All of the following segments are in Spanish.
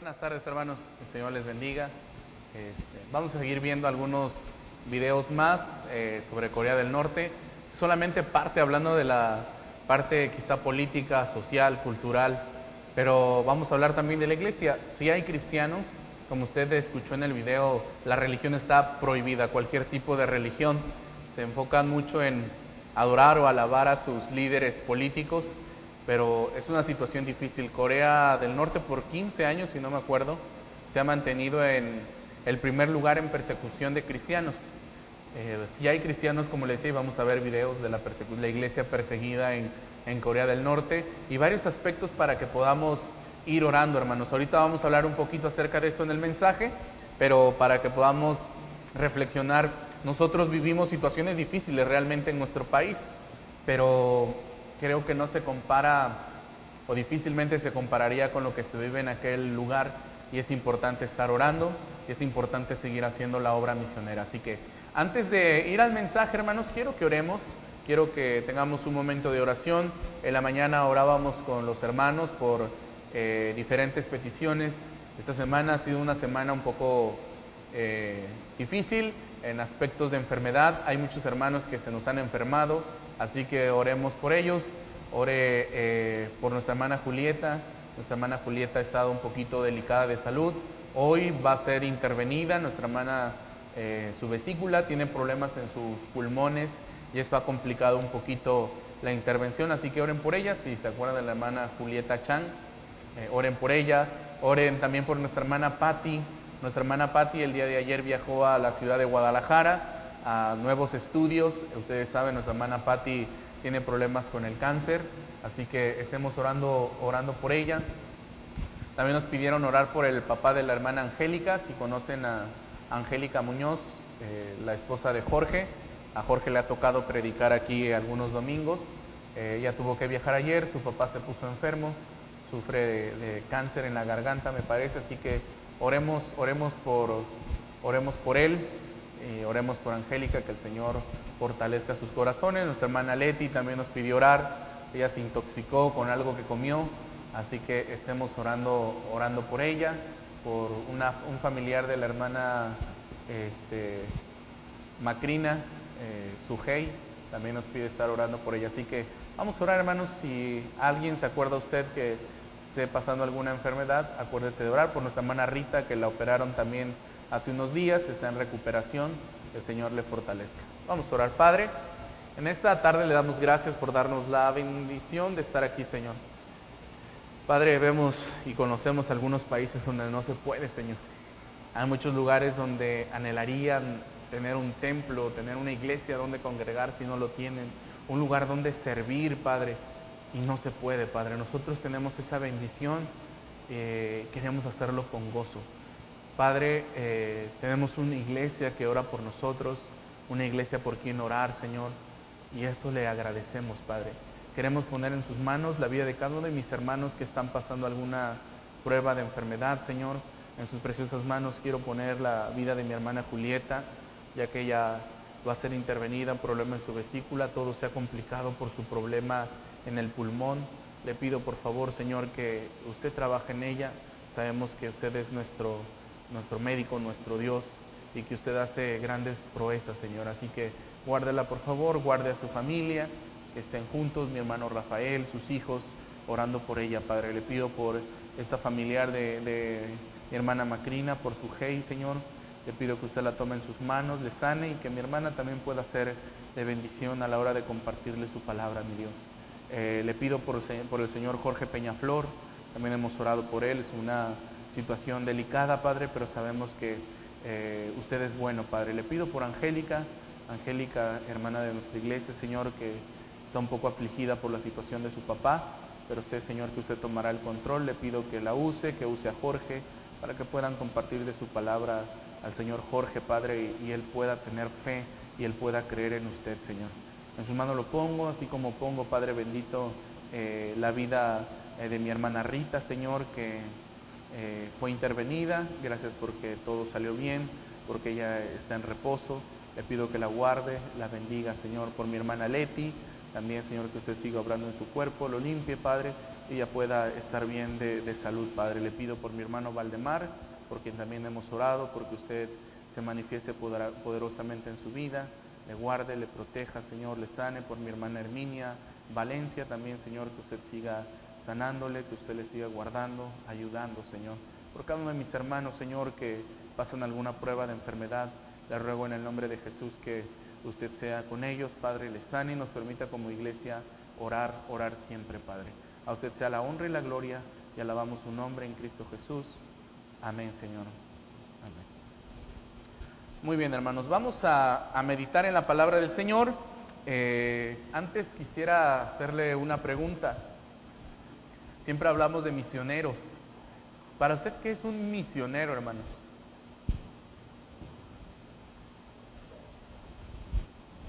Buenas tardes, hermanos, que el Señor les bendiga. Vamos a seguir viendo algunos videos más sobre Corea del Norte, solamente hablando de la parte quizá política, social, cultural, pero vamos a hablar también de la iglesia. Si hay cristianos, como usted escuchó en el video, la religión está prohibida, cualquier tipo de religión. Se enfocan mucho en adorar o alabar a sus líderes políticos, pero es una situación difícil. Corea del Norte por 15 años, si no me acuerdo, se ha mantenido en el primer lugar en persecución de cristianos. Si hay cristianos, como les decía, vamos a ver videos de la iglesia perseguida en Corea del Norte y varios aspectos para que podamos ir orando, hermanos. Ahorita vamos a hablar un poquito acerca de esto en el mensaje, pero para que podamos reflexionar. Nosotros vivimos situaciones difíciles realmente en nuestro país, pero creo que no se compara o difícilmente se compararía con lo que se vive en aquel lugar, y es importante estar orando y es importante seguir haciendo la obra misionera. Así que antes de ir al mensaje, hermanos, quiero que oremos, quiero que tengamos un momento de oración. En la mañana orábamos con los hermanos por diferentes peticiones. Esta semana ha sido una semana un poco difícil en aspectos de enfermedad. Hay muchos hermanos que se nos han enfermado, así que oremos por ellos. Ore por nuestra hermana Julieta. Nuestra hermana Julieta ha estado un poquito delicada de salud. Hoy va a ser intervenida. Nuestra hermana, su vesícula, tiene problemas en sus pulmones y eso ha complicado un poquito la intervención, así que oren por ella. Si se acuerdan de la hermana Julieta Chan, oren por ella. Oren también por nuestra hermana Patti. Nuestra hermana Patti el día de ayer viajó a la ciudad de Guadalajara a nuevos estudios. Ustedes saben, nuestra hermana Patti tiene problemas con el cáncer, así que estemos orando por ella. También nos pidieron orar por el papá de la hermana Angélica. Si conocen a Angélica Muñoz, la esposa de Jorge, a Jorge le ha tocado predicar aquí algunos domingos. Ella tuvo que viajar ayer, su papá se puso enfermo, sufre de cáncer en la garganta, me parece, así que oremos por él. Oremos por Angélica, que el Señor fortalezca sus corazones. Nuestra hermana Leti también nos pidió orar. Ella se intoxicó con algo que comió, así que estemos orando por ella. Por un familiar de la hermana Macrina, Sujei, también nos pide estar orando por ella. Así que vamos a orar, hermanos. Si alguien se acuerda usted que esté pasando alguna enfermedad, acuérdese de orar por nuestra hermana Rita, que la operaron también hace unos días, está en recuperación. El Señor le fortalezca. Vamos a orar. Padre, en esta tarde le damos gracias por darnos la bendición de estar aquí, Señor. Padre, vemos y conocemos algunos países donde no se puede, Señor. Hay muchos lugares donde anhelarían tener un templo, tener una iglesia donde congregarse y no lo tienen. Un lugar donde servir, Padre, y no se puede, Padre. Nosotros tenemos esa bendición, queremos hacerlo con gozo. Padre, tenemos una iglesia que ora por nosotros, una iglesia por quien orar, Señor, y eso le agradecemos, Padre. Queremos poner en sus manos la vida de cada uno de mis hermanos que están pasando alguna prueba de enfermedad, Señor. En sus preciosas manos quiero poner la vida de mi hermana Julieta, ya que ella va a ser intervenida, un problema en su vesícula, todo se ha complicado por su problema en el pulmón. Le pido por favor, Señor, que usted trabaje en ella. Sabemos que usted es nuestro médico, nuestro Dios, y que usted hace grandes proezas, Señor. Así que guárdela, por favor, guarde a su familia, que estén juntos, mi hermano Rafael, sus hijos, orando por ella, Padre. Le pido por esta familiar de mi hermana Macrina, por su Hey, Señor. Le pido que usted la tome en sus manos, le sane, y que mi hermana también pueda ser de bendición a la hora de compartirle su palabra, mi Dios. Le pido por el señor Jorge Peñaflor. También hemos orado por él. Es una situación delicada, Padre, pero sabemos que usted es bueno, Padre. Le pido por Angélica, hermana de nuestra iglesia, Señor, que está un poco afligida por la situación de su papá, pero sé, Señor, que usted tomará el control. Le pido que la use, que use a Jorge, para que puedan compartir de su palabra al señor Jorge, Padre, y él pueda tener fe y él pueda creer en usted, Señor. En sus manos lo pongo, así como pongo, Padre bendito, la vida de mi hermana Rita, Señor, que fue intervenida. Gracias porque todo salió bien, porque ella está en reposo. Le pido que la guarde, la bendiga, Señor. Por mi hermana Leti, también, Señor, que usted siga obrando en su cuerpo, lo limpie, Padre, ella pueda estar bien de salud, Padre. Le pido por mi hermano Valdemar, por quien también hemos orado, porque usted se manifieste poderosamente en su vida, le guarde, le proteja, Señor, le sane. Por mi hermana Herminia Valencia también, Señor, que usted siga sanándole, que usted le siga guardando, ayudando, Señor. Por cada uno de mis hermanos, Señor, que pasan alguna prueba de enfermedad, le ruego en el nombre de Jesús que usted sea con ellos, Padre, les sane y nos permita como iglesia orar siempre, Padre. A usted sea la honra y la gloria, y alabamos su nombre en Cristo Jesús. Amén, Señor. Amén. Muy bien, hermanos, vamos a meditar en la palabra del Señor. Antes quisiera hacerle una pregunta. Siempre hablamos de misioneros. Para usted, ¿qué es un misionero, hermanos?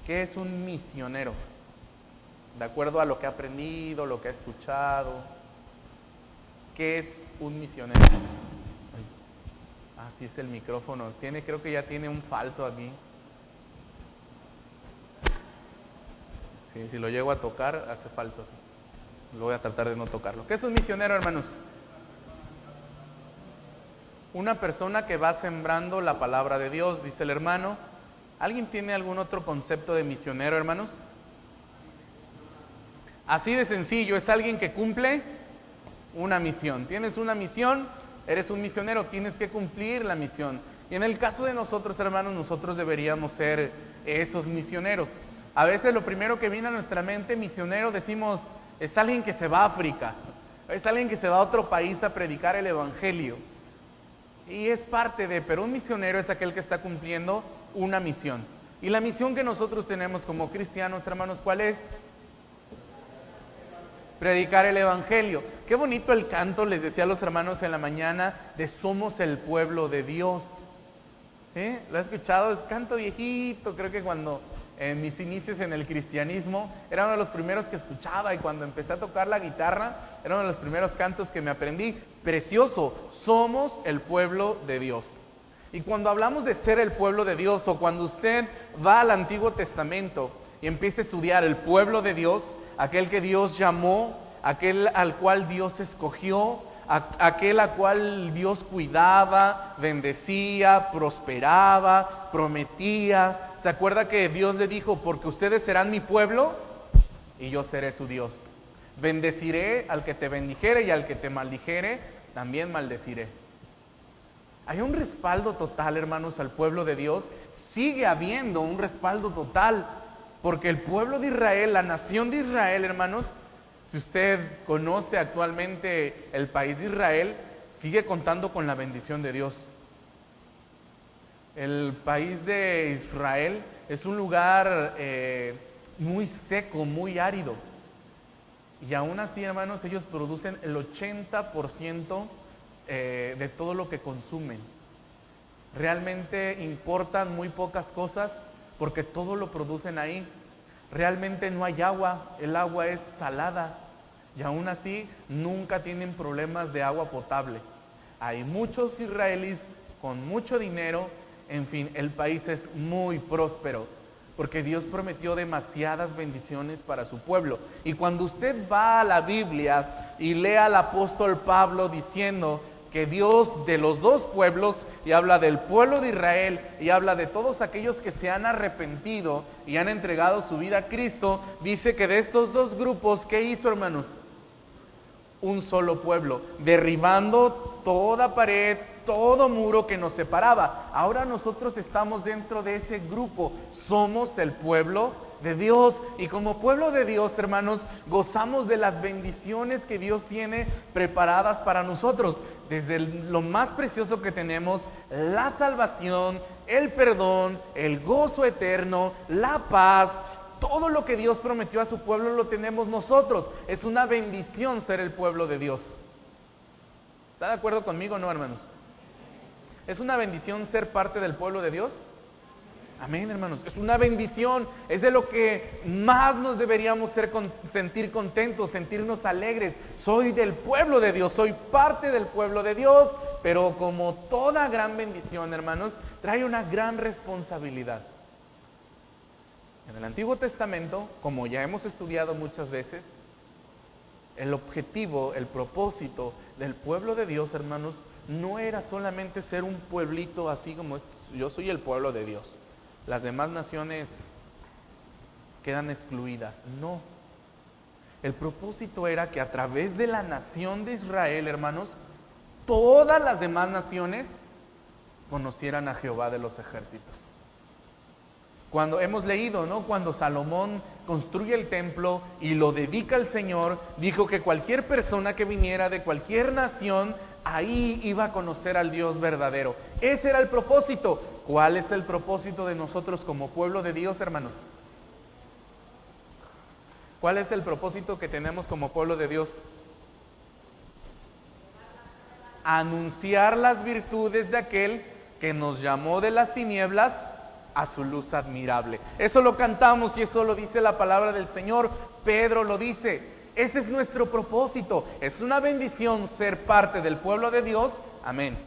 ¿Qué es un misionero? De acuerdo a lo que ha aprendido, lo que ha escuchado. ¿Qué es un misionero? Así es el micrófono. Creo que ya tiene un falso aquí. Sí, si lo llego a tocar, hace falso. Lo voy a tratar de no tocarlo. ¿Qué es un misionero, hermanos? Una persona que va sembrando la palabra de Dios, dice el hermano. ¿Alguien tiene algún otro concepto de misionero, hermanos? Así de sencillo, es alguien que cumple una misión. Tienes una misión, eres un misionero, tienes que cumplir la misión. Y en el caso de nosotros, hermanos, nosotros deberíamos ser esos misioneros. A veces lo primero que viene a nuestra mente, misionero, decimos, es alguien que se va a África, es alguien que se va a otro país a predicar el evangelio. Y es parte de, pero un misionero es aquel que está cumpliendo una misión. Y la misión que nosotros tenemos como cristianos, hermanos, ¿cuál es? Predicar el evangelio. Qué bonito el canto, les decía a los hermanos en la mañana, de somos el pueblo de Dios. ¿Lo has escuchado? Es canto viejito, creo que cuando en mis inicios en el cristianismo era uno de los primeros que escuchaba, y cuando empecé a tocar la guitarra era uno de los primeros cantos que me aprendí. Precioso, somos el pueblo de Dios. Y cuando hablamos de ser el pueblo de Dios, o cuando usted va al Antiguo Testamento y empieza a estudiar el pueblo de Dios, aquel que Dios llamó, aquel al cual Dios escogió, aquel al cual Dios cuidaba, bendecía, prosperaba, prometía. ¿Se acuerda que Dios le dijo, porque ustedes serán mi pueblo y yo seré su Dios? Bendeciré al que te bendijere y al que te maldijere, también maldeciré. Hay un respaldo total, hermanos, al pueblo de Dios. Sigue habiendo un respaldo total, porque el pueblo de Israel, la nación de Israel, hermanos, si usted conoce actualmente el país de Israel, sigue contando con la bendición de Dios. El país de Israel es un lugar muy seco, muy árido. Y aún así, hermanos, ellos producen el 80% de todo lo que consumen. Realmente importan muy pocas cosas porque todo lo producen ahí. Realmente no hay agua, el agua es salada, y aún así nunca tienen problemas de agua potable. Hay muchos israelíes con mucho dinero, en fin, el país es muy próspero, porque Dios prometió demasiadas bendiciones para su pueblo. Y cuando usted va a la Biblia y lee al apóstol Pablo diciendo que Dios de los dos pueblos, y habla del pueblo de Israel, y habla de todos aquellos que se han arrepentido y han entregado su vida a Cristo, dice que de estos dos grupos, ¿qué hizo, hermanos? Un solo pueblo, derribando toda pared, todo muro que nos separaba. Ahora nosotros estamos dentro de ese grupo, somos el pueblo de Dios, y como pueblo de Dios, hermanos, gozamos de las bendiciones que Dios tiene preparadas para nosotros, desde lo más precioso que tenemos, la salvación, el perdón, el gozo eterno, la paz. Todo lo que Dios prometió a su pueblo lo tenemos nosotros. Es una bendición ser el pueblo de Dios. ¿Está de acuerdo conmigo o no, hermanos? ¿Es una bendición ser parte del pueblo de Dios? Amén, hermanos. Es una bendición. Es de lo que más nos deberíamos sentir contentos, sentirnos alegres. Soy del pueblo de Dios, soy parte del pueblo de Dios. Pero como toda gran bendición, hermanos, trae una gran responsabilidad. En el Antiguo Testamento, como ya hemos estudiado muchas veces, El objetivo, el propósito del pueblo de Dios, hermanos, no era solamente ser un pueblito así como yo soy el pueblo de Dios. Las demás naciones quedan excluidas. No. El propósito era que a través de la nación de Israel, hermanos, todas las demás naciones conocieran a Jehová de los ejércitos. Cuando hemos leído, ¿no? Cuando Salomón construye el templo y lo dedica al Señor, dijo que cualquier persona que viniera de cualquier nación, ahí iba a conocer al Dios verdadero. Ese era el propósito. ¿Cuál es el propósito de nosotros como pueblo de Dios, hermanos? ¿Cuál es el propósito que tenemos como pueblo de Dios? Anunciar las virtudes de aquel que nos llamó de las tinieblas a su luz admirable. Eso lo cantamos y eso lo dice la palabra del Señor. Pedro lo dice. Ese es nuestro propósito. Es una bendición ser parte del pueblo de Dios. Amén.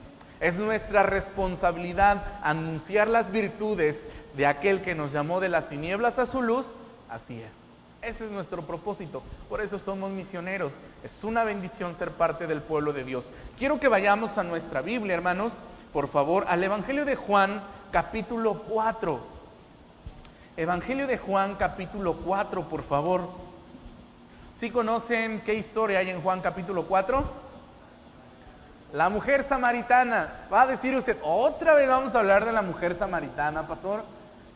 Es nuestra responsabilidad anunciar las virtudes de aquel que nos llamó de las tinieblas a su luz. Así es. Ese es nuestro propósito. Por eso somos misioneros. Es una bendición ser parte del pueblo de Dios. Quiero que vayamos a nuestra Biblia, hermanos, por favor, al Evangelio de Juan, capítulo 4. Evangelio de Juan, capítulo 4, por favor. ¿Sí conocen qué historia hay en Juan, capítulo 4? La mujer samaritana. Va a decir usted, ¿otra vez vamos a hablar de la mujer samaritana, pastor?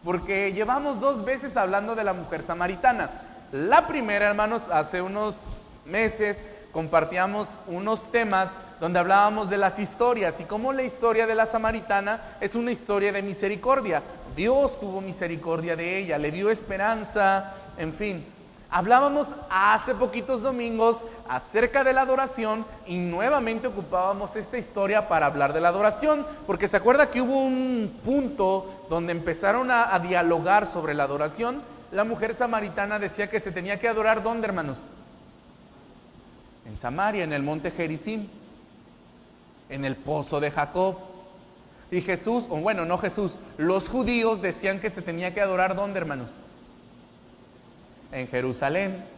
Porque llevamos 2 veces hablando de la mujer samaritana. La primera, hermanos, hace unos meses compartíamos unos temas donde hablábamos de las historias y cómo la historia de la samaritana es una historia de misericordia. Dios tuvo misericordia de ella, le dio esperanza, en fin. Hablábamos hace poquitos domingos acerca de la adoración y nuevamente ocupábamos esta historia para hablar de la adoración, porque se acuerda que hubo un punto donde empezaron a dialogar sobre la adoración. La mujer samaritana decía que se tenía que adorar, ¿dónde, hermanos? En Samaria, en el monte Gerizim, en el pozo de Jacob. Y Jesús, o bueno, no Jesús, los judíos decían que se tenía que adorar, ¿dónde, hermanos? En Jerusalén.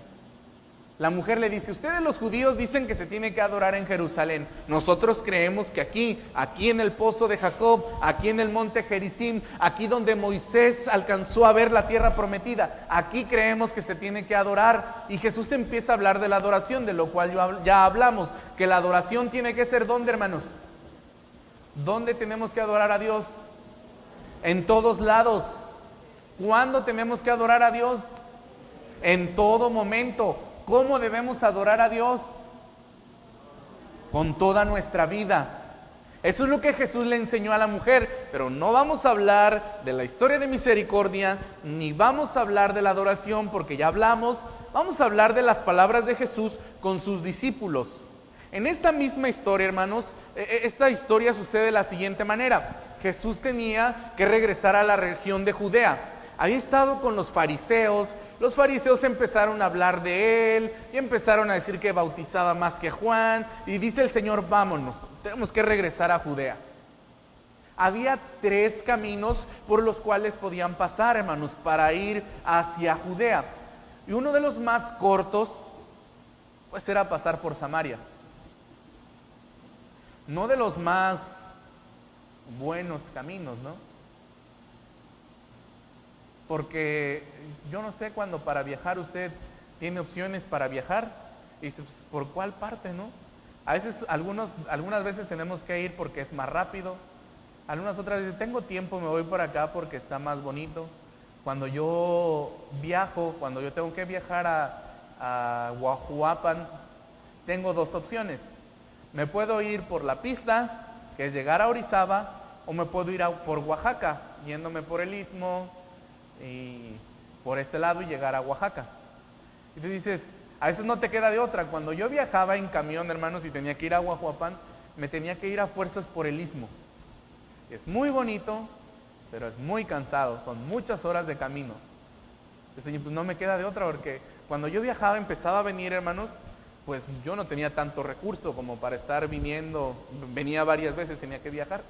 La mujer le dice, ustedes los judíos dicen que se tiene que adorar en Jerusalén. Nosotros creemos que aquí en el pozo de Jacob, aquí en el monte Gerizim, aquí donde Moisés alcanzó a ver la tierra prometida, aquí creemos que se tiene que adorar. Y Jesús empieza a hablar de la adoración, de lo cual ya hablamos, que la adoración tiene que ser, ¿dónde, hermanos? ¿Dónde tenemos que adorar a Dios? En todos lados. ¿Cuándo tenemos que adorar a Dios? En todo momento. ¿Cómo debemos adorar a Dios? Con toda nuestra vida. Eso es lo que Jesús le enseñó a la mujer, pero no vamos a hablar de la historia de misericordia, ni vamos a hablar de la adoración, porque ya hablamos. Vamos a hablar de las palabras de Jesús con sus discípulos. En esta misma historia, hermanos, esta historia sucede de la siguiente manera. Jesús tenía que regresar a la región de Judea. Había estado con los fariseos empezaron a hablar de él y empezaron a decir que bautizaba más que Juan, y dice el Señor, vámonos, tenemos que regresar a Judea. Había 3 caminos por los cuales podían pasar, hermanos, para ir hacia Judea, y uno de los más cortos pues era pasar por Samaria. No de los más buenos caminos, ¿no? Porque yo no sé cuándo para viajar usted tiene opciones para viajar y dice, pues, ¿por cuál parte, no? A veces, algunas veces tenemos que ir porque es más rápido, algunas otras veces tengo tiempo, me voy por acá porque está más bonito. Cuando yo viajo, cuando yo tengo que viajar a Huajuapan, tengo 2 opciones. Me puedo ir por la pista, que es llegar a Orizaba, o me puedo ir por Oaxaca, yéndome por el Istmo y por este lado y llegar a Oaxaca. Y tú dices, a veces no te queda de otra. Cuando yo viajaba en camión, hermanos, y tenía que ir a Huajuapan, me tenía que ir a fuerzas por el Istmo. Es muy bonito, pero es muy cansado, son muchas horas de camino. Entonces, pues no me queda de otra, porque cuando yo viajaba, empezaba a venir, hermanos, pues yo no tenía tanto recurso como para estar viniendo, venía varias veces, tenía que viajar.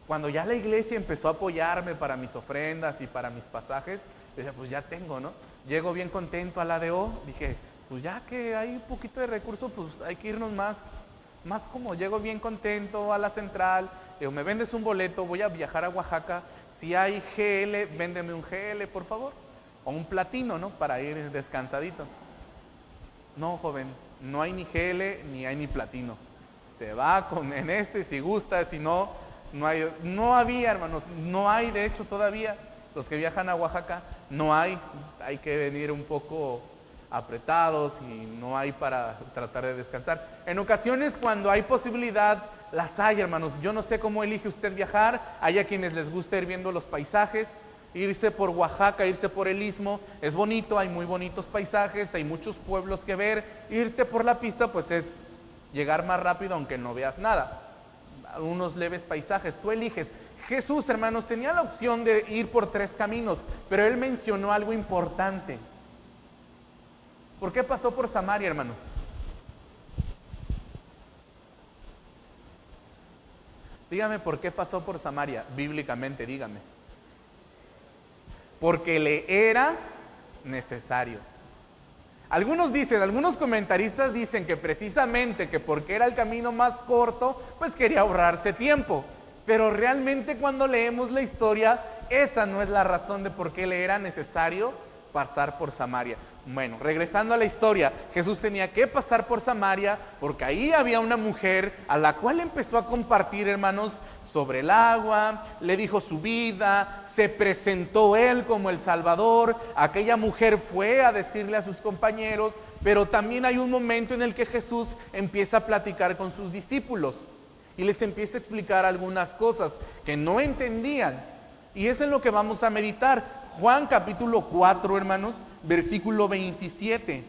Cuando ya la iglesia empezó a apoyarme para mis ofrendas y para mis pasajes, decía, pues ya tengo, ¿no? Llego bien contento a la ADO, dije, pues ya que hay un poquito de recursos, pues hay que irnos más como llego bien contento a la central, digo, me vendes un boleto, voy a viajar a Oaxaca, si hay GL, véndeme un GL, por favor, o un platino, ¿no? Para ir descansadito. No, joven, no hay ni GL ni hay ni platino. Se va en este, si gusta, si no, no había, hermanos, no hay, de hecho, todavía, los que viajan a Oaxaca, no hay que venir un poco apretados y no hay para tratar de descansar. En ocasiones, cuando hay posibilidad, las hay, hermanos. Yo no sé cómo elige usted viajar. Hay a quienes les gusta ir viendo los paisajes, irse por Oaxaca, irse por el Istmo, es bonito, hay muy bonitos paisajes, hay muchos pueblos que ver. Irte por la pista, pues es llegar más rápido aunque no veas nada. Unos leves paisajes, tú eliges. Jesús, hermanos, tenía la opción de ir por 3 caminos, pero él mencionó algo importante. ¿Por qué pasó por Samaria, hermanos? Dígame por qué pasó por Samaria, bíblicamente, dígame. Porque le era necesario. Algunos comentaristas dicen que precisamente que porque era el camino más corto, pues quería ahorrarse tiempo. Pero realmente cuando leemos la historia, esa no es la razón de por qué le era necesario pasar por Samaria. Bueno, regresando a la historia, Jesús tenía que pasar por Samaria porque ahí había una mujer a la cual empezó a compartir, hermanos, sobre el agua, le dijo su vida, se presentó él como el Salvador. Aquella mujer fue a decirle a sus compañeros, pero también hay un momento en el que Jesús empieza a platicar con sus discípulos y les empieza a explicar algunas cosas que no entendían, y es en lo que vamos a meditar. Juan capítulo 4, hermanos, versículo 27.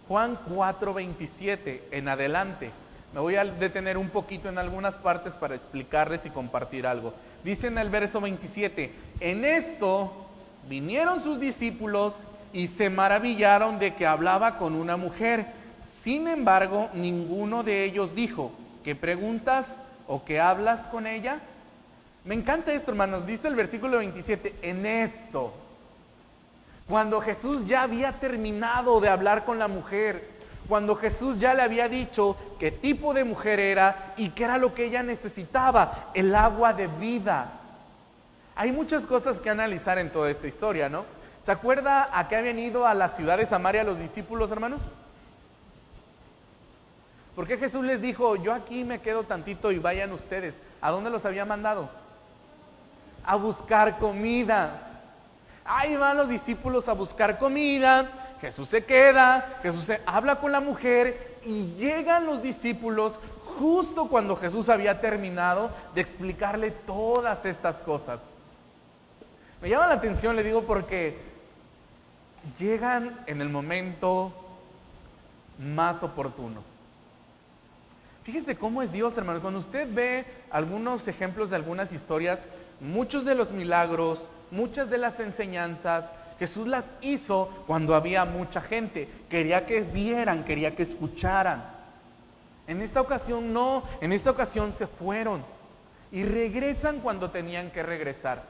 Juan 4, 27 en adelante. Me voy a detener un poquito en algunas partes para explicarles y compartir algo. Dice en el verso 27, en esto vinieron sus discípulos y se maravillaron de que hablaba con una mujer. Sin embargo, ninguno de ellos dijo, ¿qué preguntas o qué hablas con ella? Me encanta esto, hermanos. Dice el versículo 27, en esto. Cuando Jesús ya había terminado de hablar con la mujer, cuando Jesús ya le había dicho qué tipo de mujer era y qué era lo que ella necesitaba, el agua de vida. Hay muchas cosas que analizar en toda esta historia, ¿no? ¿Se acuerda a qué habían ido a la ciudad de Samaria los discípulos, hermanos? ¿Por qué Jesús les dijo, yo aquí me quedo tantito y vayan ustedes? ¿A dónde los había mandado? A buscar comida. Ahí van los discípulos a buscar comida. Jesús se queda, habla con la mujer y llegan los discípulos justo cuando Jesús había terminado de explicarle todas estas cosas. Me llama la atención, le digo, porque llegan en el momento más oportuno. Fíjese cómo es Dios, hermano. Cuando usted ve algunos ejemplos de algunas historias, muchos de los milagros, muchas de las enseñanzas, Jesús las hizo cuando había mucha gente. Quería que vieran, quería que escucharan. En esta ocasión no, en esta ocasión se fueron y regresan cuando tenían que regresar.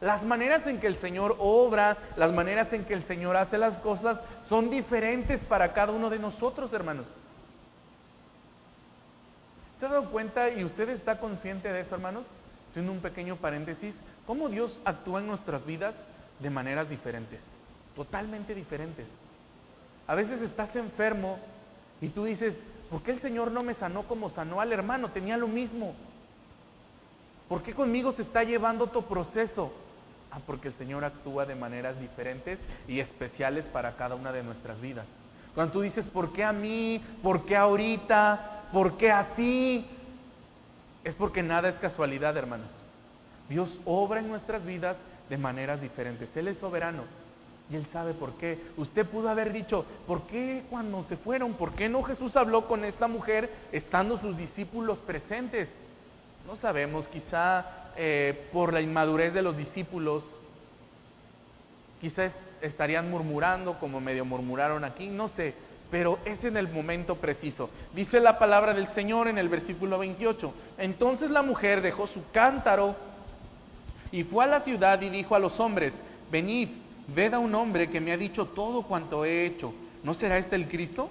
Las maneras en que el Señor obra, las maneras en que el Señor hace las cosas son diferentes para cada uno de nosotros, hermanos. ¿Se ha dado cuenta y usted está consciente de eso, hermanos? Haciendo un pequeño paréntesis, cómo Dios actúa en nuestras vidas de maneras diferentes, totalmente diferentes. A veces estás enfermo y tú dices, ¿por qué el Señor no me sanó como sanó al hermano? Tenía lo mismo. ¿Por qué conmigo se está llevando tu proceso? Porque el Señor actúa de maneras diferentes y especiales para cada una de nuestras vidas. Cuando tú dices, ¿por qué a mí? ¿Por qué ahorita? ¿Por qué así? Es porque nada es casualidad, hermanos. Dios obra en nuestras vidas de maneras diferentes. Él es soberano y Él sabe por qué. Usted pudo haber dicho, ¿por qué cuando se fueron? ¿Por qué no Jesús habló con esta mujer estando sus discípulos presentes? No sabemos, quizá por la inmadurez de los discípulos, quizá estarían murmurando como medio murmuraron aquí, no sé. Pero es en el momento preciso. Dice la palabra del Señor en el versículo 28. Entonces la mujer dejó su cántaro y fue a la ciudad y dijo a los hombres, venid ved a un hombre que me ha dicho todo cuanto he hecho. ¿No será este el Cristo?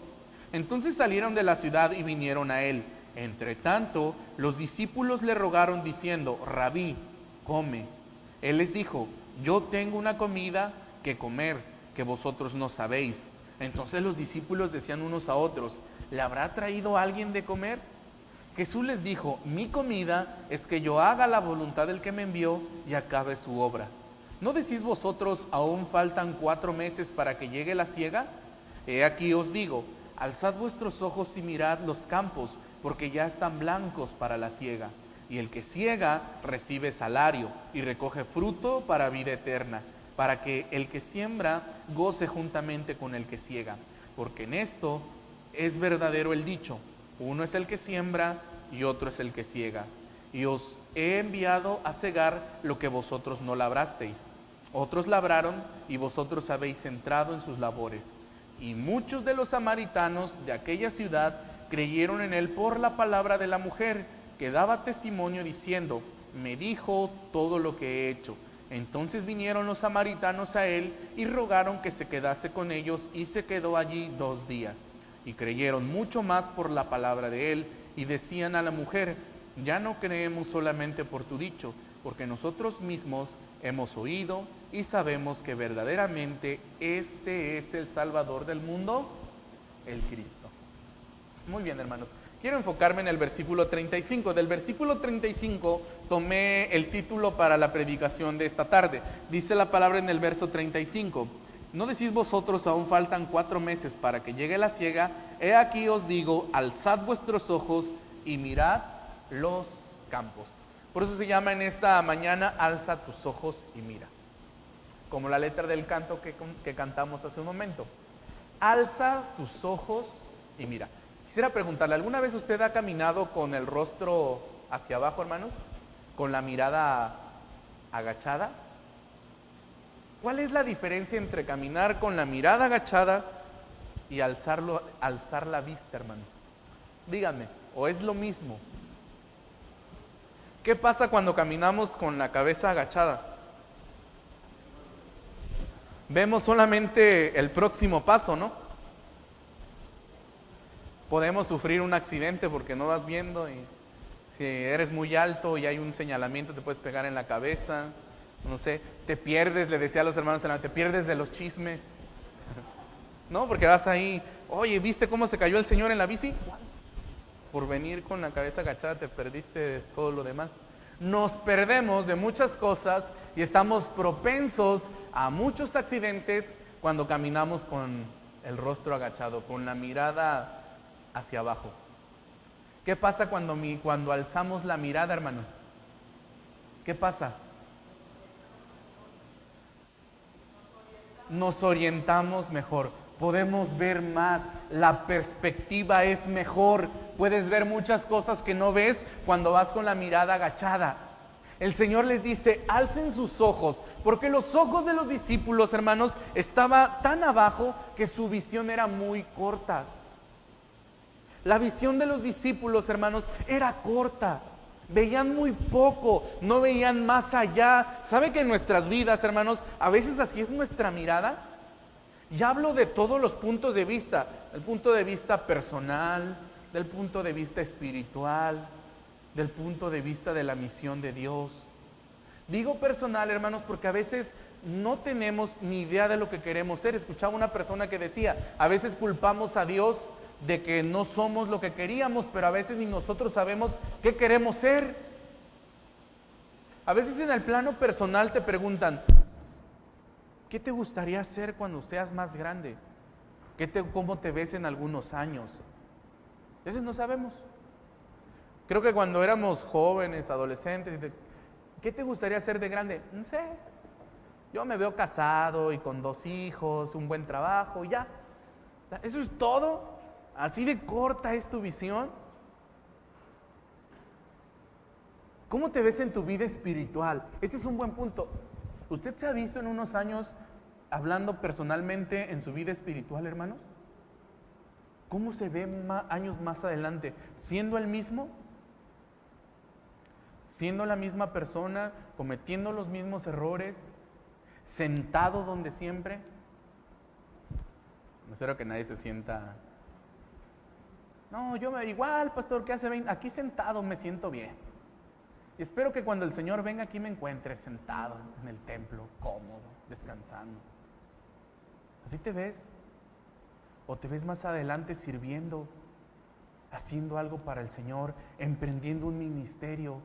Entonces salieron de la ciudad y vinieron a él. Entre tanto, los discípulos le rogaron diciendo, Rabí, come. Él les dijo, yo tengo una comida que comer que vosotros no sabéis. Entonces los discípulos decían unos a otros, ¿le habrá traído alguien de comer? Jesús les dijo, mi comida es que yo haga la voluntad del que me envió y acabe su obra. ¿No decís vosotros, aún faltan 4 meses para que llegue la siega? He aquí os digo, alzad vuestros ojos y mirad los campos, porque ya están blancos para la siega. Y el que siega recibe salario y recoge fruto para vida eterna, para que el que siembra goce juntamente con el que siega. Porque en esto es verdadero el dicho, uno es el que siembra y otro es el que siega. Y os he enviado a segar lo que vosotros no labrasteis. Otros labraron y vosotros habéis entrado en sus labores. Y muchos de los samaritanos de aquella ciudad creyeron en él por la palabra de la mujer, que daba testimonio diciendo, me dijo todo lo que he hecho. Entonces vinieron los samaritanos a él y rogaron que se quedase con ellos, y se quedó allí 2 días. Y creyeron mucho más por la palabra de él, y decían a la mujer, ya no creemos solamente por tu dicho, porque nosotros mismos hemos oído y sabemos que verdaderamente este es el Salvador del mundo, el Cristo. Muy bien, hermanos. Quiero enfocarme en el versículo 35. Del versículo 35 tomé el título para la predicación de esta tarde. Dice la palabra en el verso 35. ¿No decís vosotros aún faltan 4 meses para que llegue la siega? He aquí os digo, alzad vuestros ojos y mirad los campos. Por eso se llama en esta mañana, alza tus ojos y mira. Como la letra del canto que cantamos hace un momento. Alza tus ojos y mira. Quisiera preguntarle, ¿alguna vez usted ha caminado con el rostro hacia abajo, hermanos? ¿Con la mirada agachada? ¿Cuál es la diferencia entre caminar con la mirada agachada y alzar la vista, hermanos? Díganme, ¿o es lo mismo? ¿Qué pasa cuando caminamos con la cabeza agachada? Vemos solamente el próximo paso, ¿no? Podemos sufrir un accidente porque no vas viendo, y si eres muy alto y hay un señalamiento te puedes pegar en la cabeza, no sé, te pierdes, le decía a los hermanos, te pierdes de los chismes, ¿no? Porque vas ahí, oye, ¿viste cómo se cayó el señor en la bici? Por venir con la cabeza agachada te perdiste de todo lo demás. Nos perdemos de muchas cosas y estamos propensos a muchos accidentes cuando caminamos con el rostro agachado, con la mirada hacia abajo. ¿Qué pasa cuando alzamos la mirada, hermanos? ¿Qué pasa? Nos orientamos mejor, podemos ver más, la perspectiva es mejor, puedes ver muchas cosas que no ves cuando vas con la mirada agachada. El Señor les dice, alcen sus ojos, porque los ojos de los discípulos, hermanos, estaban tan abajo que su visión era muy corta. La visión de los discípulos, hermanos, era corta. Veían muy poco, no veían más allá. ¿Sabe que en nuestras vidas, hermanos, a veces así es nuestra mirada? Y hablo de todos los puntos de vista, del punto de vista personal, del punto de vista espiritual, del punto de vista de la misión de Dios. Digo personal, hermanos, porque a veces no tenemos ni idea de lo que queremos ser. Escuchaba una persona que decía, a veces culpamos a Dios de que no somos lo que queríamos, pero a veces ni nosotros sabemos qué queremos ser. A veces en el plano personal te preguntan, ¿qué te gustaría ser cuando seas más grande? ¿Cómo te ves en algunos años? A veces no sabemos. Creo que cuando éramos jóvenes, adolescentes, ¿qué te gustaría ser de grande? No sé. Yo me veo casado y con 2 hijos, un buen trabajo y ya. Eso es todo. ¿Así de corta es tu visión? ¿Cómo te ves en tu vida espiritual? Este es un buen punto. ¿Usted se ha visto en unos años hablando personalmente en su vida espiritual, hermanos? ¿Cómo se ve años más adelante? ¿Siendo el mismo? ¿Siendo la misma persona? ¿Cometiendo los mismos errores? sentado donde siempre. Espero que nadie se sienta, no, yo igual, pastor, ¿qué hace? Aquí sentado me siento bien. Y espero que cuando el Señor venga aquí me encuentre sentado en el templo, cómodo, descansando. ¿Así te ves? ¿O te ves más adelante sirviendo, haciendo algo para el Señor, emprendiendo un ministerio,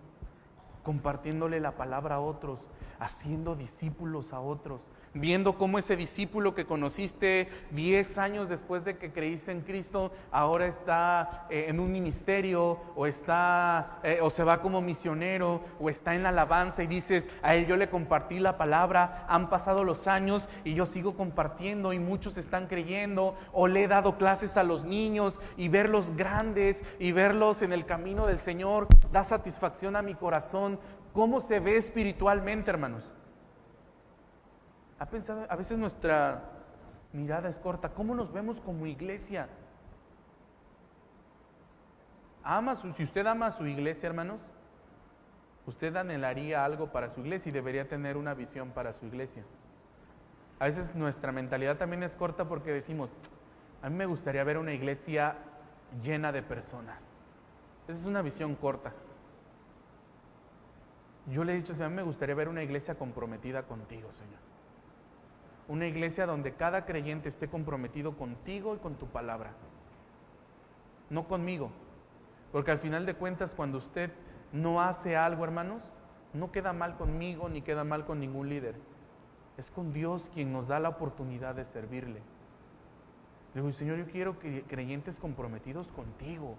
compartiéndole la palabra a otros, haciendo discípulos a otros, viendo cómo ese discípulo que conociste 10 años después de que creíste en Cristo, ahora está en un ministerio, o se va como misionero, o está en la alabanza y dices, a él yo le compartí la palabra, han pasado los años y yo sigo compartiendo y muchos están creyendo, o le he dado clases a los niños y verlos grandes y verlos en el camino del Señor da satisfacción a mi corazón. ¿Cómo se ve espiritualmente, hermanos? ¿Ha pensado? A veces nuestra mirada es corta. ¿Cómo nos vemos como iglesia? Si usted ama a su iglesia, hermanos, usted anhelaría algo para su iglesia y debería tener una visión para su iglesia. A veces nuestra mentalidad también es corta porque decimos, a mí me gustaría ver una iglesia llena de personas. Esa es una visión corta. Yo le he dicho, a mí me gustaría ver una iglesia comprometida contigo, Señor. Una iglesia donde cada creyente esté comprometido contigo y con tu palabra. No conmigo. Porque al final de cuentas, cuando usted no hace algo, hermanos, no queda mal conmigo ni queda mal con ningún líder. Es con Dios quien nos da la oportunidad de servirle. Le digo, Señor, yo quiero que creyentes comprometidos contigo,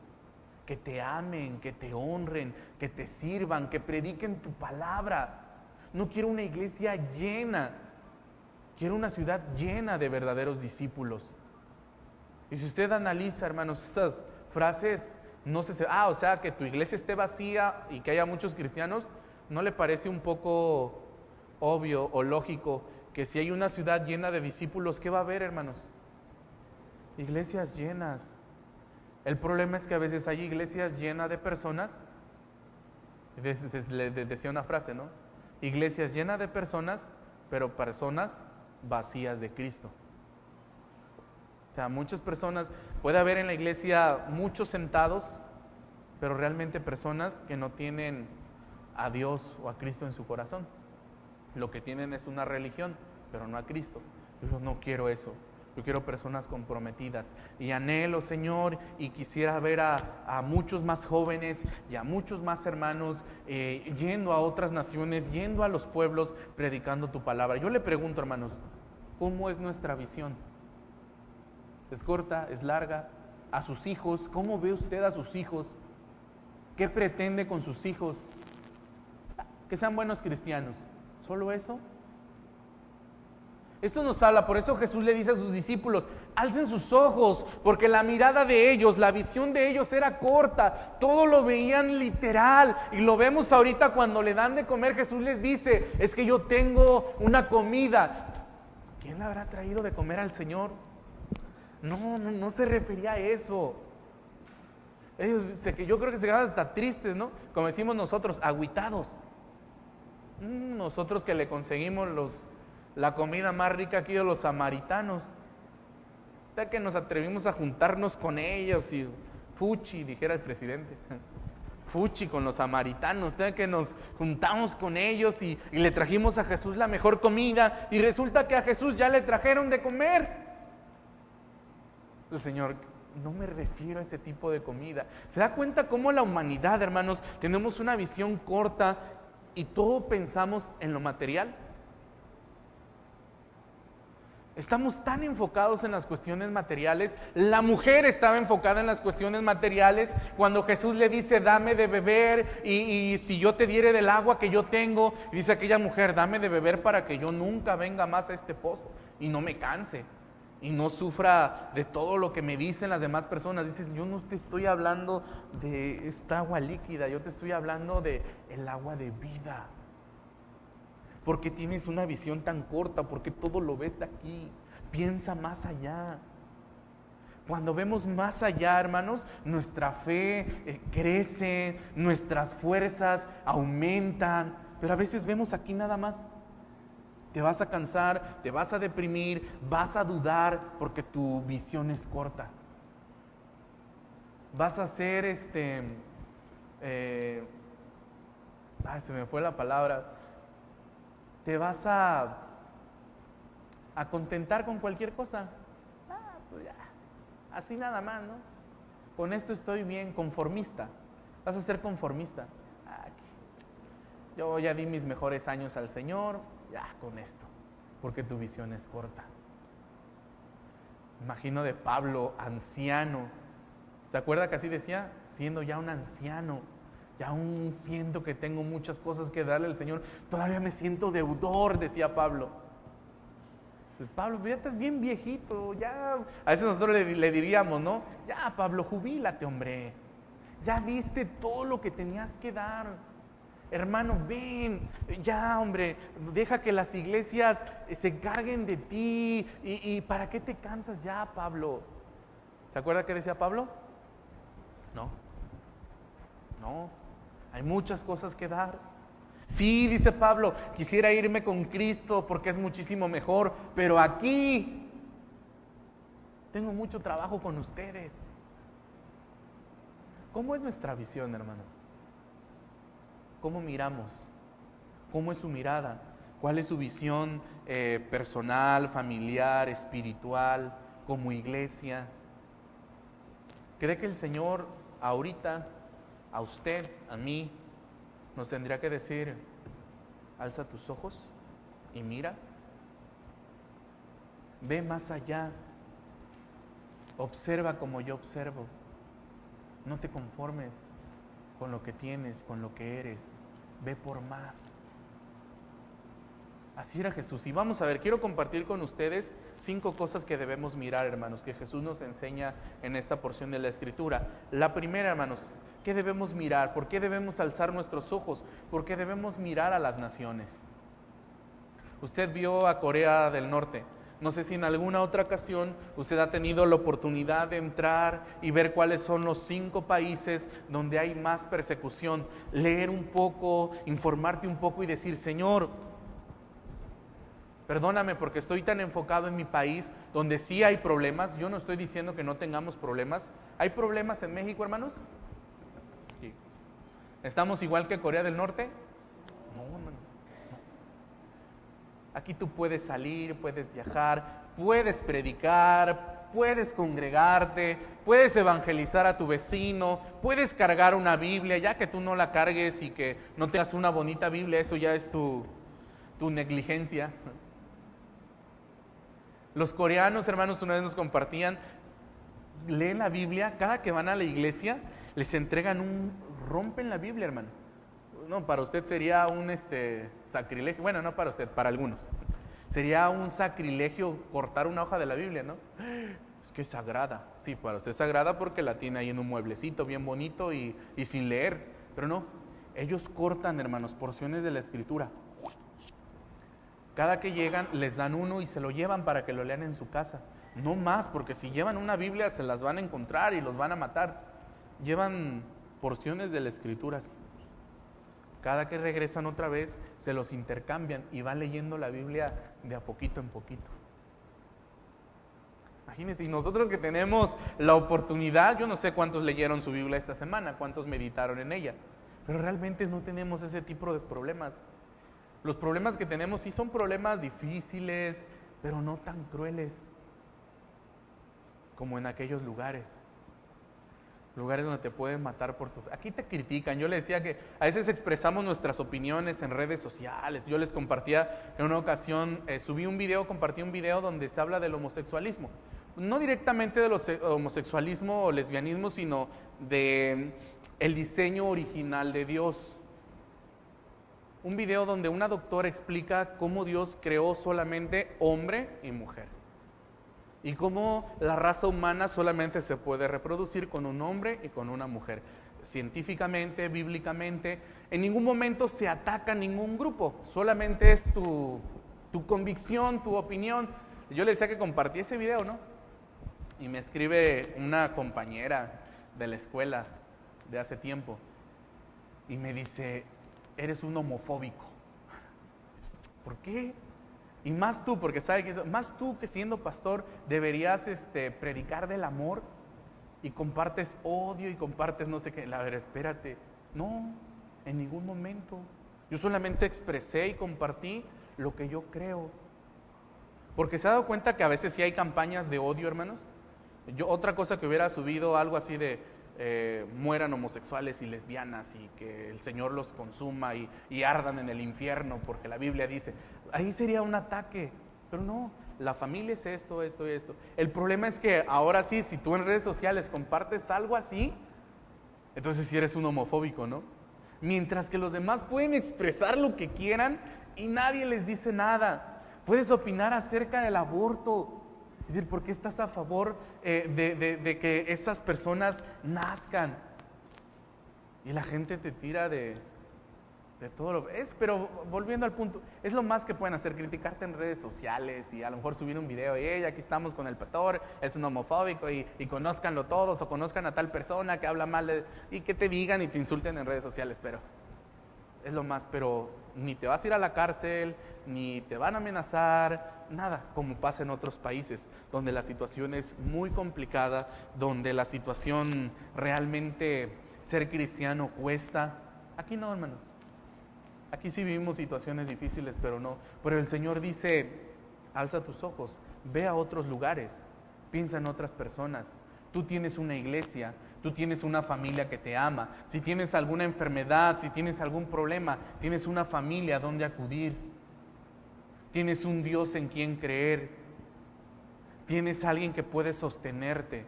que te amen, que te honren, que te sirvan, que prediquen tu palabra. No quiero una iglesia llena. Quiero una ciudad llena de verdaderos discípulos. Y si usted analiza, hermanos, estas frases, o sea, que tu iglesia esté vacía y que haya muchos cristianos, ¿no le parece un poco obvio o lógico que si hay una ciudad llena de discípulos, qué va a haber, hermanos? Iglesias llenas. El problema es que a veces hay iglesias llenas de personas, decía una frase, ¿no? Iglesias llenas de personas, pero personas vacías de Cristo. O sea, muchas personas, puede haber en la iglesia muchos sentados, pero realmente personas que no tienen a Dios o a Cristo en su corazón. Lo que tienen es una religión, pero no a Cristo. Yo no quiero eso. Yo quiero personas comprometidas y anhelo, Señor, y quisiera ver a muchos más jóvenes y a muchos más hermanos yendo a otras naciones, yendo a los pueblos, predicando tu palabra. Yo le pregunto, hermanos, ¿cómo es nuestra visión? ¿Es corta? ¿Es larga? ¿A sus hijos? ¿Cómo ve usted a sus hijos? ¿Qué pretende con sus hijos? Que sean buenos cristianos. ¿Solo eso? Esto nos habla, por eso Jesús le dice a sus discípulos, alcen sus ojos, porque la mirada de ellos, la visión de ellos era corta, todo lo veían literal, y lo vemos ahorita cuando le dan de comer. Jesús les dice, es que yo tengo una comida. ¿Quién le habrá traído de comer al Señor? No se refería a eso. Ellos, yo creo que se quedaban hasta tristes, ¿no? Como decimos nosotros, agüitados. Nosotros que le conseguimos la comida más rica aquí de los samaritanos, hasta que nos atrevimos a juntarnos con ellos y fuchi, dijera el presidente, fuchi con los samaritanos, hasta que nos juntamos con ellos y le trajimos a Jesús la mejor comida y resulta que a Jesús ya le trajeron de comer. Entonces, Señor, no me refiero a ese tipo de comida. ¿Se da cuenta cómo la humanidad, hermanos, tenemos una visión corta y todo pensamos en lo material? Estamos tan enfocados en las cuestiones materiales. La mujer estaba enfocada en las cuestiones materiales. Cuando Jesús le dice, dame de beber, y si yo te diere del agua que yo tengo, dice aquella mujer, dame de beber para que yo nunca venga más a este pozo y no me canse y no sufra de todo lo que me dicen las demás personas. Dices, yo no te estoy hablando de esta agua líquida, yo te estoy hablando de el agua de vida. Porque tienes una visión tan corta, porque todo lo ves de aquí. Piensa más allá. Cuando vemos más allá, hermanos, nuestra fe crece, nuestras fuerzas aumentan, pero a veces vemos aquí nada más. Te vas a cansar, te vas a deprimir, vas a dudar porque tu visión es corta. Vas a ser se me fue la palabra. Te vas a contentar con cualquier cosa. Pues ya, así nada más, ¿no? Con esto estoy bien, conformista. Vas a ser conformista. Yo ya di mis mejores años al Señor, ya con esto, porque tu visión es corta. Imagino de Pablo, anciano. ¿Se acuerda que así decía? Siendo ya un anciano, ya aún siento que tengo muchas cosas que darle al Señor, todavía me siento deudor, decía Pablo. Pues Pablo, ya estás bien viejito, ya. A veces nosotros le diríamos, ¿no? Ya, Pablo, jubílate, hombre. Ya viste todo lo que tenías que dar. Hermano, ven, ya, hombre, deja que las iglesias se encarguen de ti. ¿Y para qué te cansas ya, Pablo? ¿Se acuerda qué decía Pablo? No, hay muchas cosas que dar. Sí, dice Pablo, quisiera irme con Cristo porque es muchísimo mejor, pero aquí tengo mucho trabajo con ustedes. ¿Cómo es nuestra visión, hermanos? ¿Cómo miramos? ¿Cómo es su mirada? ¿Cuál es su visión personal, familiar, espiritual, como iglesia? ¿Cree que el Señor ahorita, a usted, a mí, nos tendría que decir, alza tus ojos y mira? Ve más allá, observa como yo observo, no te conformes con lo que tienes, con lo que eres, ve por más. Así era Jesús. Y vamos a ver, quiero compartir con ustedes 5 cosas que debemos mirar, hermanos, que Jesús nos enseña en esta porción de la Escritura. La primera, hermanos, ¿qué debemos mirar? ¿Por qué debemos alzar nuestros ojos? ¿Por qué debemos mirar a las naciones? Usted vio a Corea del Norte. No sé si en alguna otra ocasión usted ha tenido la oportunidad de entrar y ver cuáles son los 5 países donde hay más persecución. Leer un poco, informarte un poco y decir, Señor, perdóname porque estoy tan enfocado en mi país donde sí hay problemas. Yo no estoy diciendo que no tengamos problemas. ¿Hay problemas en México, hermanos? Sí. ¿Estamos igual que Corea del Norte? No, hermano. Aquí tú puedes salir, puedes viajar, puedes predicar, puedes congregarte, puedes evangelizar a tu vecino, puedes cargar una Biblia, ya que tú no la cargues y que no tengas una bonita Biblia, eso ya es tu negligencia. Los coreanos, hermanos, una vez nos compartían, leen la Biblia, cada que van a la iglesia, les entregan rompen la Biblia, hermano. No, para usted sería un sacrilegio, bueno, no para usted, para algunos. Sería un sacrilegio cortar una hoja de la Biblia, ¿no? Es que es sagrada. Sí, para usted es sagrada porque la tiene ahí en un mueblecito bien bonito y sin leer. Pero no, ellos cortan, hermanos, porciones de la Escritura. Cada que llegan les dan uno y se lo llevan para que lo lean en su casa. No más, porque si llevan una Biblia se las van a encontrar y los van a matar. Llevan porciones de la Escritura. Cada que regresan otra vez se los intercambian y van leyendo la Biblia de a poquito en poquito. Imagínense, y nosotros que tenemos la oportunidad, yo no sé cuántos leyeron su Biblia esta semana, cuántos meditaron en ella, pero realmente no tenemos ese tipo de problemas. Los problemas que tenemos sí son problemas difíciles, pero no tan crueles como en aquellos lugares. Lugares donde te pueden matar por tu fe. Aquí te critican. Yo les decía que a veces expresamos nuestras opiniones en redes sociales. Yo les compartía en una ocasión, compartí un video donde se habla del homosexualismo. No directamente del homosexualismo o lesbianismo, sino de el diseño original de Dios. Un video donde una doctora explica cómo Dios creó solamente hombre y mujer. Y cómo la raza humana solamente se puede reproducir con un hombre y con una mujer. Científicamente, bíblicamente, en ningún momento se ataca ningún grupo. Solamente es tu convicción, tu opinión. Yo le decía que compartí ese video, ¿no? Y me escribe una compañera de la escuela de hace tiempo. Y me dice, eres un homofóbico. ¿Por qué? Y más tú, porque sabe que más tú que siendo pastor deberías predicar del amor y compartes odio y compartes no sé qué. A ver, espérate. No, en ningún momento. Yo solamente expresé y compartí lo que yo creo. Porque se ha dado cuenta que a veces sí hay campañas de odio, hermanos. Otra cosa que hubiera subido algo así de mueran homosexuales y lesbianas y que el Señor los consuma y ardan en el infierno, porque la Biblia dice, ahí sería un ataque, pero no, la familia es esto, esto y esto. El problema es que ahora sí, si tú en redes sociales compartes algo así, entonces sí eres un homofóbico, ¿no? Mientras que los demás pueden expresar lo que quieran y nadie les dice nada. Puedes opinar acerca del aborto. Es decir, ¿por qué estás a favor de que esas personas nazcan? Y la gente te tira de todo lo que es, pero volviendo al punto, es lo más que pueden hacer, criticarte en redes sociales y a lo mejor subir un video y aquí estamos con el pastor, es un homofóbico y conózcanlo todos o conozcan a tal persona que habla mal y que te digan y te insulten en redes sociales, pero es lo más, pero ni te vas a ir a la cárcel, ni te van a amenazar, nada, como pasa en otros países, donde la situación es muy complicada, donde la situación realmente ser cristiano cuesta. Aquí no, hermanos. Aquí sí vivimos situaciones difíciles, pero no. Pero el Señor dice, alza tus ojos, ve a otros lugares, piensa en otras personas. Tú tienes una iglesia, tú tienes una familia que te ama. Si tienes alguna enfermedad, si tienes algún problema, tienes una familia a donde acudir. Tienes un Dios en quien creer. Tienes alguien que puede sostenerte.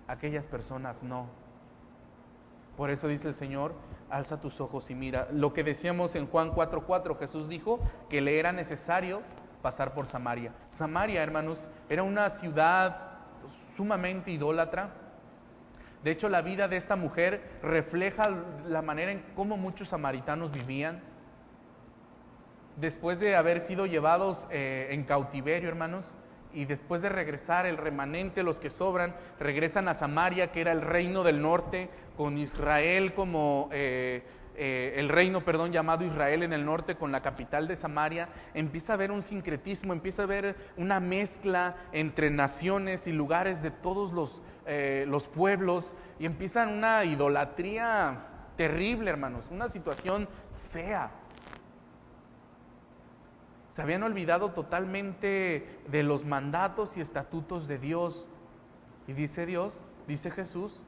Aquellas personas no. Por eso dice el Señor, alza tus ojos y mira. Lo que decíamos en Juan 4:4, Jesús dijo que le era necesario pasar por Samaria. Samaria, hermanos, era una ciudad sumamente idólatra. De hecho, la vida de esta mujer refleja la manera en cómo muchos samaritanos vivían. Después de haber sido llevados en cautiverio, hermanos, y después de regresar el remanente, los que sobran, regresan a Samaria, que era el reino del norte, con Israel como el reino, llamado Israel en el norte, con la capital de Samaria. Empieza a haber un sincretismo, empieza a haber una mezcla entre naciones y lugares de todos los pueblos, y empieza una idolatría terrible, hermanos, una situación fea. Se habían olvidado totalmente de los mandatos y estatutos de Dios. Y dice Dios, dice Jesús,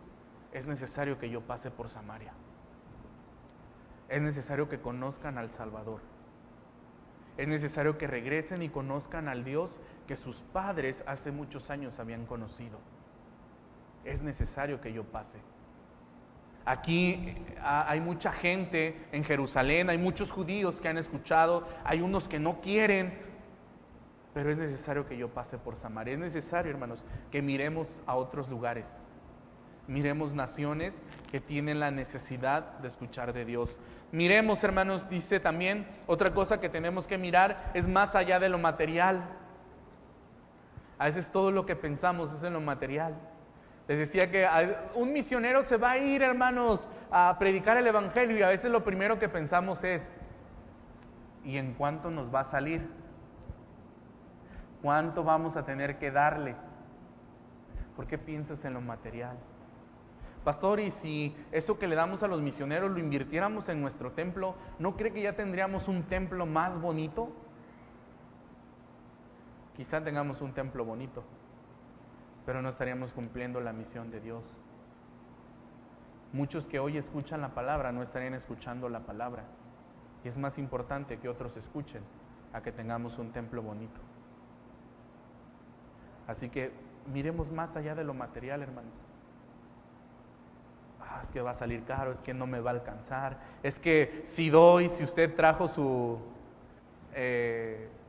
es necesario que yo pase por Samaria. Es necesario que conozcan al Salvador. Es necesario que regresen y conozcan al Dios que sus padres hace muchos años habían conocido. Es necesario que yo pase. Aquí hay mucha gente en Jerusalén, hay muchos judíos que han escuchado, hay unos que no quieren, pero es necesario que yo pase por Samaria. Es necesario, hermanos, que miremos a otros lugares, miremos naciones que tienen la necesidad de escuchar de Dios. Miremos, hermanos, dice también, otra cosa que tenemos que mirar es más allá de lo material. A veces todo lo que pensamos es en lo material. Les decía que un misionero se va a ir, hermanos, a predicar el evangelio, y a veces lo primero que pensamos es, ¿y en cuánto nos va a salir? ¿Cuánto vamos a tener que darle? ¿Por qué piensas en lo material? Pastor, y si eso que le damos a los misioneros lo invirtiéramos en nuestro templo, ¿no cree que ya tendríamos un templo más bonito? Quizá tengamos un templo bonito, pero no estaríamos cumpliendo la misión de Dios. Muchos que hoy escuchan la palabra no estarían escuchando la palabra. Y es más importante que otros escuchen a que tengamos un templo bonito. Así que miremos más allá de lo material, hermanos. Es que va a salir caro, es que no me va a alcanzar, es que si usted trajo su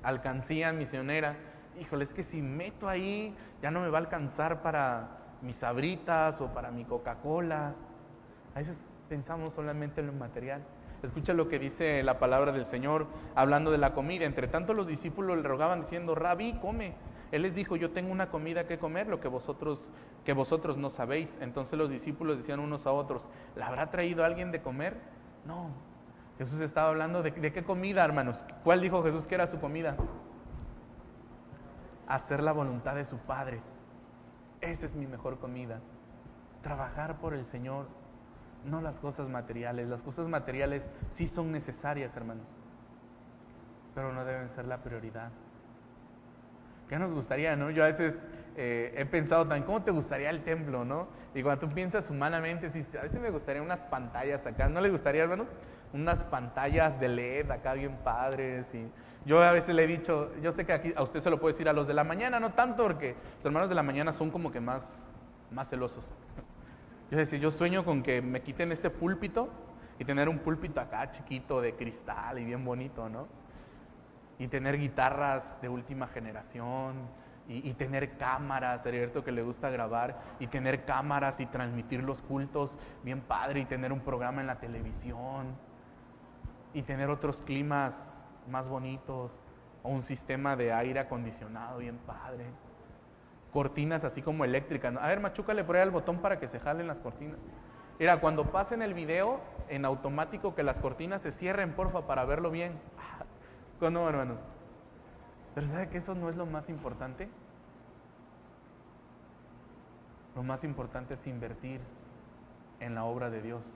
alcancía misionera, híjole, es que si meto ahí, ya no me va a alcanzar para mis sabritas o para mi Coca-Cola. A veces pensamos solamente en lo material. Escucha lo que dice la palabra del Señor, hablando de la comida. Entre tanto los discípulos le rogaban diciendo, Rabí, come. Él les dijo, yo tengo una comida que comer, lo que vosotros no sabéis. Entonces los discípulos decían unos a otros, ¿la habrá traído alguien de comer? No. Jesús estaba hablando de qué comida, hermanos. ¿Cuál dijo Jesús que era su comida? hacer la voluntad de su Padre. Esa es mi mejor comida. Trabajar por el Señor, no las cosas materiales. Las cosas materiales sí son necesarias, hermanos, pero no deben ser la prioridad. ¿Qué nos gustaría, no? Yo a veces he pensado también, ¿cómo te gustaría el templo, no? Y cuando tú piensas humanamente, sí, a veces me gustaría unas pantallas acá, ¿no le gustaría, hermanos? Unas pantallas de LED acá bien padres. Y yo a veces le he dicho, yo sé que aquí a usted se lo puede decir, a los de la mañana no tanto, porque los hermanos de la mañana son como que más celosos. Yo decía, yo sueño con que me quiten este púlpito y tener un púlpito acá chiquito de cristal y bien bonito, ¿no? Y tener guitarras de última generación, y tener cámaras, ¿cierto? Que le gusta grabar, y tener cámaras y transmitir los cultos bien padre, y tener un programa en la televisión, y tener otros climas más bonitos, o un sistema de aire acondicionado bien padre, cortinas así como eléctricas, ¿no? A ver, machúcale por ahí al botón para que se jalen las cortinas. Mira, cuando pasen el video, en automático que las cortinas se cierren, porfa, para verlo bien. No, hermanos. Pero ¿sabe que eso no es lo más importante? Lo más importante es invertir en la obra de Dios.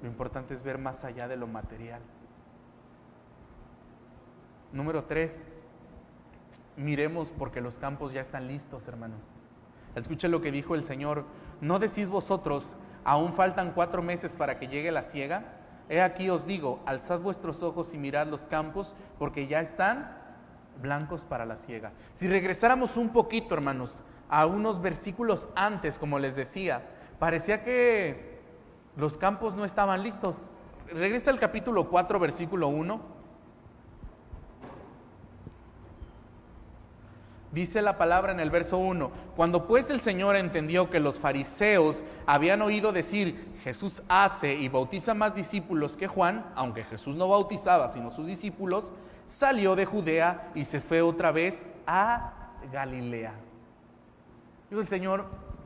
Lo importante es ver más allá de lo material. Número 3, miremos porque los campos ya están listos, hermanos. Escuchen lo que dijo el Señor. ¿No decís vosotros, aún faltan 4 meses para que llegue la siega? He aquí os digo, alzad vuestros ojos y mirad los campos, porque ya están blancos para la siega. Si regresáramos un poquito, hermanos, a unos versículos antes, como les decía, parecía que los campos no estaban listos. Regresa al capítulo 4, versículo 1. Dice la palabra en el verso 1, cuando pues el Señor entendió que los fariseos habían oído decir, Jesús hace y bautiza más discípulos que Juan, aunque Jesús no bautizaba sino sus discípulos, salió de Judea y se fue otra vez a Galilea. Dijo el Señor,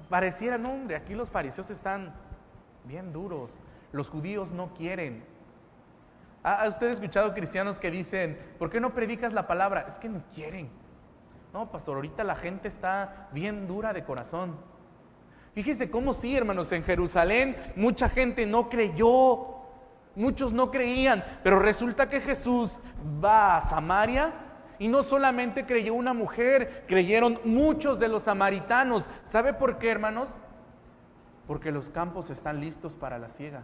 pareciera, no hombre, aquí los fariseos están bien duros, los judíos no quieren. ¿Ha usted escuchado cristianos que dicen, ¿por qué no predicas la palabra? Es que no quieren. No, pastor, ahorita la gente está bien dura de corazón. Fíjese cómo sí, hermanos, en Jerusalén mucha gente no creyó, muchos no creían, pero resulta que Jesús va a Samaria y no solamente creyó una mujer, creyeron muchos de los samaritanos. ¿Sabe por qué, hermanos? Porque los campos están listos para la siega.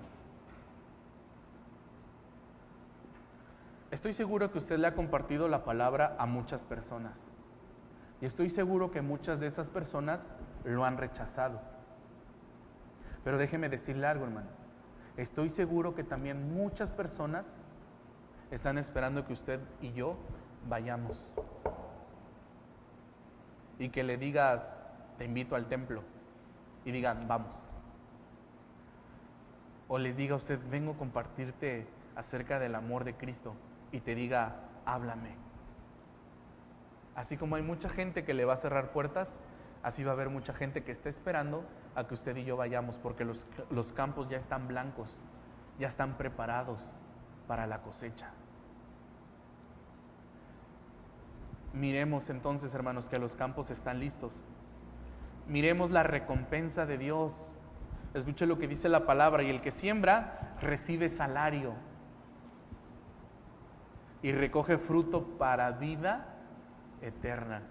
Estoy seguro que usted le ha compartido la palabra a muchas personas. Y estoy seguro que muchas de esas personas lo han rechazado. Pero déjeme decirle algo, hermano. Estoy seguro que también muchas personas están esperando que usted y yo vayamos. Y que le digas, te invito al templo. Y digan, vamos. O les diga a usted, vengo a compartirte acerca del amor de Cristo. Y te diga, háblame. Así como hay mucha gente que le va a cerrar puertas, así va a haber mucha gente que está esperando a que usted y yo vayamos, porque los campos ya están blancos, ya están preparados para la cosecha. Miremos entonces, hermanos, que los campos están listos. Miremos la recompensa de Dios. Escuche lo que dice la palabra, y el que siembra recibe salario y recoge fruto para vida eterna,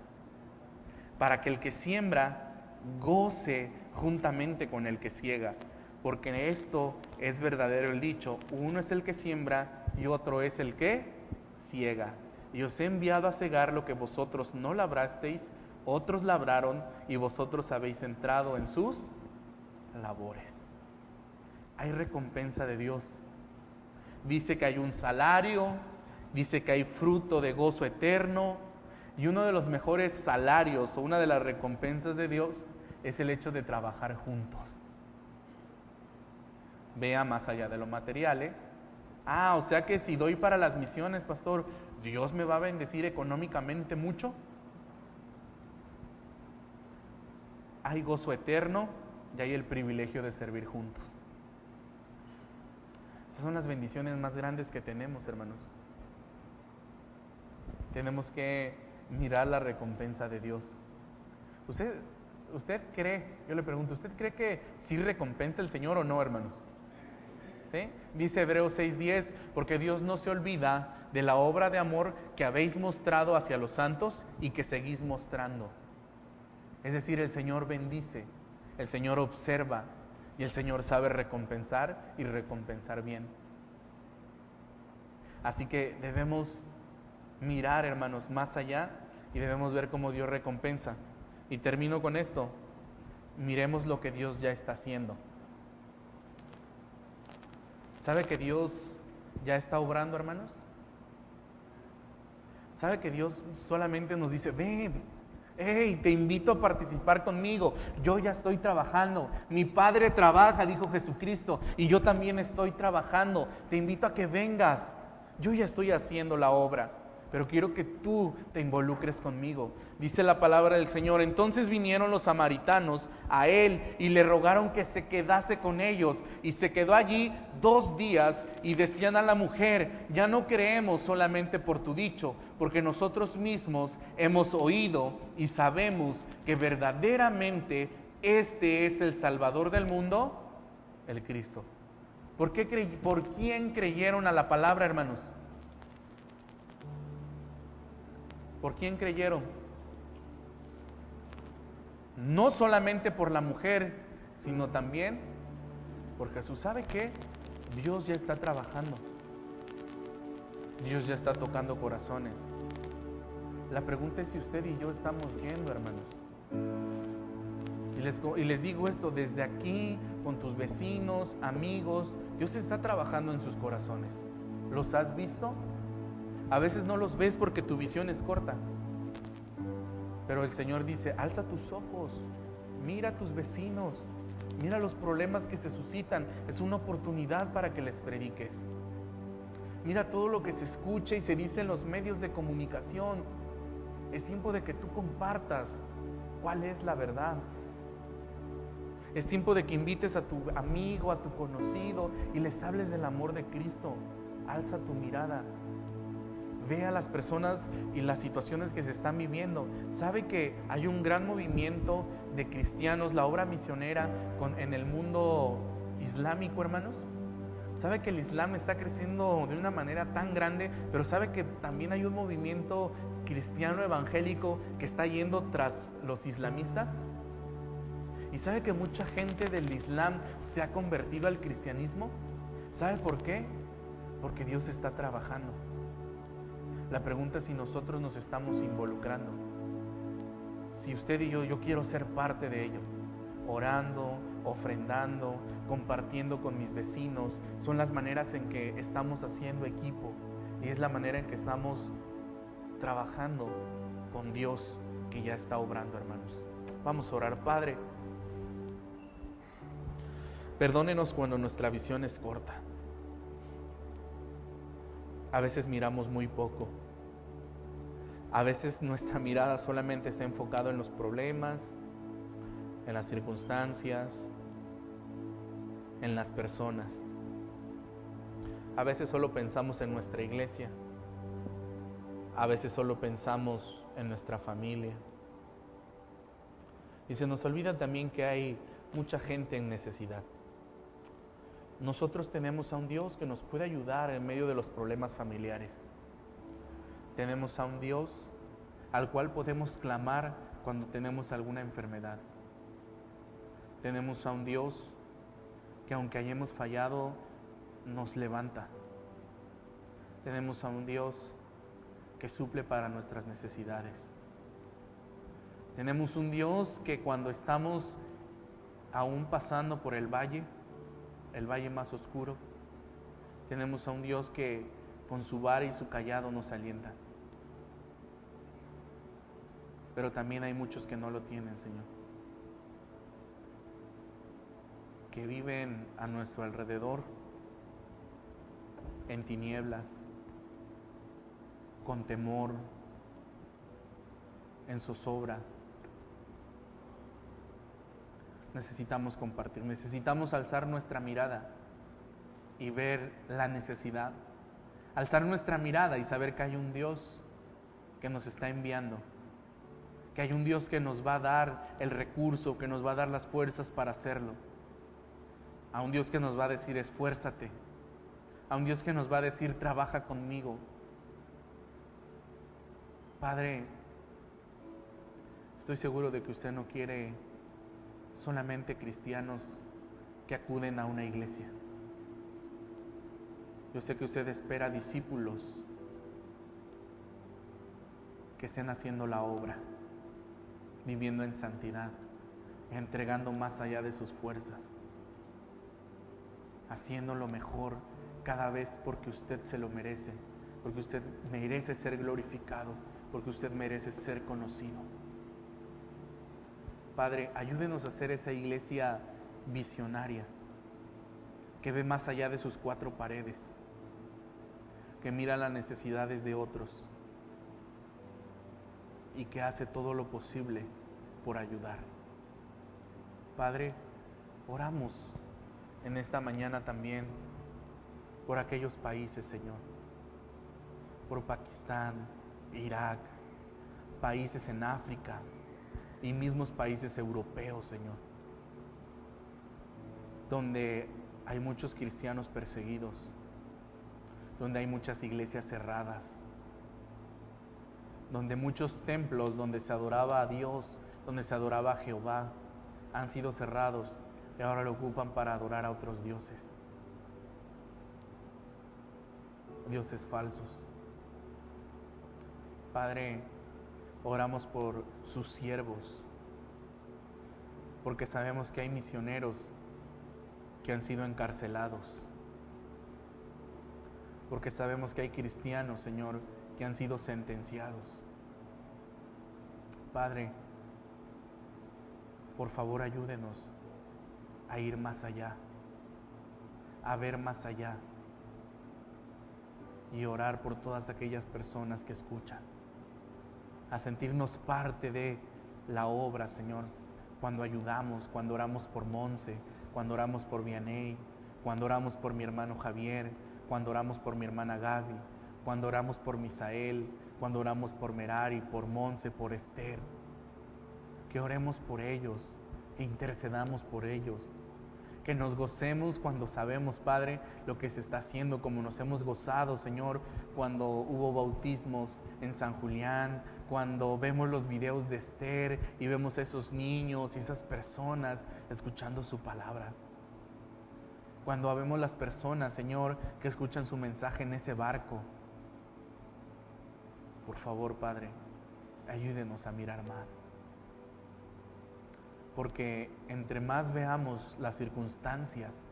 para que el que siembra goce juntamente con el que siega, porque esto es verdadero el dicho, uno es el que siembra y otro es el que siega. Y os he enviado a segar lo que vosotros no labrasteis, otros labraron y vosotros habéis entrado en sus labores. Hay recompensa de Dios. Dice que hay un salario, dice que hay fruto de gozo eterno. Y uno de los mejores salarios o una de las recompensas de Dios es el hecho de trabajar juntos. Vea más allá de lo material, o sea que si doy para las misiones, pastor, ¿Dios me va a bendecir económicamente mucho? Hay gozo eterno y hay el privilegio de servir juntos. Esas son las bendiciones más grandes que tenemos, hermanos. Tenemos que mirar la recompensa de Dios. ¿Usted cree, yo le pregunto, ¿usted cree que sí recompensa el Señor o no, hermanos? ¿Sí? Dice Hebreos 6:10, porque Dios no se olvida de la obra de amor que habéis mostrado hacia los santos y que seguís mostrando. Es decir, el Señor bendice, el Señor observa y el Señor sabe recompensar y recompensar bien. Así que debemos mirar, hermanos, más allá y debemos ver cómo Dios recompensa. Y termino con esto. Miremos lo que Dios ya está haciendo. ¿Sabe que Dios ya está obrando, hermanos? ¿Sabe que Dios solamente nos dice, ven, hey, te invito a participar conmigo, yo ya estoy trabajando, mi Padre trabaja, dijo Jesucristo, y yo también estoy trabajando, te invito a que vengas, yo ya estoy haciendo la obra, pero quiero que tú te involucres conmigo. Dice la palabra del Señor, entonces vinieron los samaritanos a él y le rogaron que se quedase con ellos, y se quedó allí 2 días, y decían a la mujer, ya no creemos solamente por tu dicho, porque nosotros mismos hemos oído y sabemos que verdaderamente este es el Salvador del mundo, el Cristo. ¿Por quién creyeron a la palabra, hermanos? ¿Por quién creyeron? No solamente por la mujer, sino también por Jesús. ¿Sabe qué? Dios ya está trabajando. Dios ya está tocando corazones. La pregunta es si usted y yo estamos yendo, hermanos. Y les digo esto desde aquí, con tus vecinos, amigos. Dios está trabajando en sus corazones. ¿Los has visto? A veces no los ves porque tu visión es corta. Pero el Señor dice, alza tus ojos, mira a tus vecinos, mira los problemas que se suscitan. Es una oportunidad para que les prediques. Mira todo lo que se escucha y se dice en los medios de comunicación. Es tiempo de que tú compartas cuál es la verdad. Es tiempo de que invites a tu amigo, a tu conocido y les hables del amor de Cristo. Alza tu mirada. Ve a las personas y las situaciones que se están viviendo. ¿Sabe que hay un gran movimiento de cristianos, la obra misionera en el mundo islámico, hermanos? ¿Sabe que el Islam está creciendo de una manera tan grande? Pero ¿sabe que también hay un movimiento cristiano evangélico que está yendo tras los islamistas? ¿Y sabe que mucha gente del Islam se ha convertido al cristianismo? ¿Sabe por qué? Porque Dios está trabajando. La pregunta es si nosotros nos estamos involucrando. Si usted y yo quiero ser parte de ello. Orando, ofrendando, compartiendo con mis vecinos. Son las maneras en que estamos haciendo equipo. Y es la manera en que estamos trabajando con Dios que ya está obrando, hermanos. Vamos a orar. Padre, perdónenos cuando nuestra visión es corta. A veces miramos muy poco. A veces nuestra mirada solamente está enfocada en los problemas, en las circunstancias, en las personas. A veces solo pensamos en nuestra iglesia. A veces solo pensamos en nuestra familia. Y se nos olvida también que hay mucha gente en necesidad. Nosotros tenemos a un Dios que nos puede ayudar en medio de los problemas familiares. Tenemos a un Dios al cual podemos clamar cuando tenemos alguna enfermedad. Tenemos a un Dios que aunque hayamos fallado, nos levanta. Tenemos a un Dios que suple para nuestras necesidades. Tenemos un Dios que cuando estamos aún pasando por el valle más oscuro, tenemos a un Dios que con su vara y su cayado nos alienta. Pero también hay muchos que no lo tienen, Señor, que viven a nuestro alrededor en tinieblas, con temor, en zozobra. Necesitamos compartir, necesitamos alzar nuestra mirada y ver la necesidad, alzar nuestra mirada y saber que hay un Dios que nos está enviando, que hay un Dios que nos va a dar el recurso, que nos va a dar las fuerzas para hacerlo, a un Dios que nos va a decir esfuérzate, a un Dios que nos va a decir trabaja conmigo. Padre, estoy seguro de que usted no quiere solamente cristianos que acuden a una iglesia. Yo sé que usted espera discípulos que estén haciendo la obra, viviendo en santidad, entregando más allá de sus fuerzas, haciendo lo mejor cada vez porque usted se lo merece, porque usted merece ser glorificado, porque usted merece ser conocido. Padre, ayúdenos a hacer esa iglesia visionaria, que ve más allá de sus cuatro paredes, que mira las necesidades de otros y que hace todo lo posible por ayudar. Padre, oramos en esta mañana también por aquellos países, Señor, por Pakistán, Irak, países en África y mismos países europeos, Señor, donde hay muchos cristianos perseguidos, donde hay muchas iglesias cerradas, donde muchos templos donde se adoraba a Dios, donde se adoraba a Jehová, han sido cerrados y ahora lo ocupan para adorar a otros dioses, dioses falsos. Padre, oramos por sus siervos, porque sabemos que hay misioneros que han sido encarcelados, porque sabemos que hay cristianos, Señor, que han sido sentenciados. Padre, por favor ayúdenos a ir más allá, a ver más allá y orar por todas aquellas personas que escuchan, a sentirnos parte de la obra, Señor, cuando ayudamos, cuando oramos por Monse, cuando oramos por Vianey, cuando oramos por mi hermano Javier, cuando oramos por mi hermana Gaby, cuando oramos por Misael, cuando oramos por Merari, por Monse, por Esther. Que oremos por ellos, que intercedamos por ellos, que nos gocemos cuando sabemos, Padre, lo que se está haciendo, como nos hemos gozado, Señor, cuando hubo bautismos en San Julián, cuando vemos los videos de Esther y vemos a esos niños y esas personas escuchando su palabra. Cuando vemos las personas, Señor, que escuchan su mensaje en ese barco. Por favor, Padre, ayúdenos a mirar más. Porque entre más veamos las circunstancias,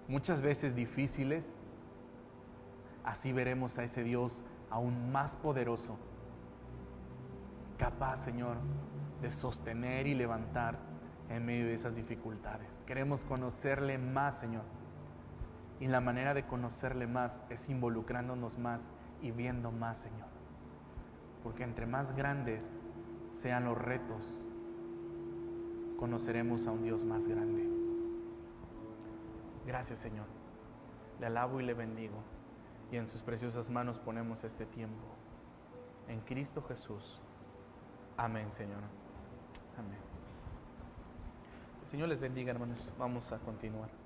muchas veces difíciles, así veremos a ese Dios aún más poderoso, capaz, Señor, de sostener y levantar en medio de esas dificultades. Queremos conocerle más, Señor. Y la manera de conocerle más es involucrándonos más y viendo más, Señor. Porque entre más grandes sean los retos, conoceremos a un Dios más grande. Gracias, Señor. Le alabo y le bendigo. Y en sus preciosas manos ponemos este tiempo. En Cristo Jesús. Amén, Señor. Amén. El Señor les bendiga, hermanos. Vamos a continuar.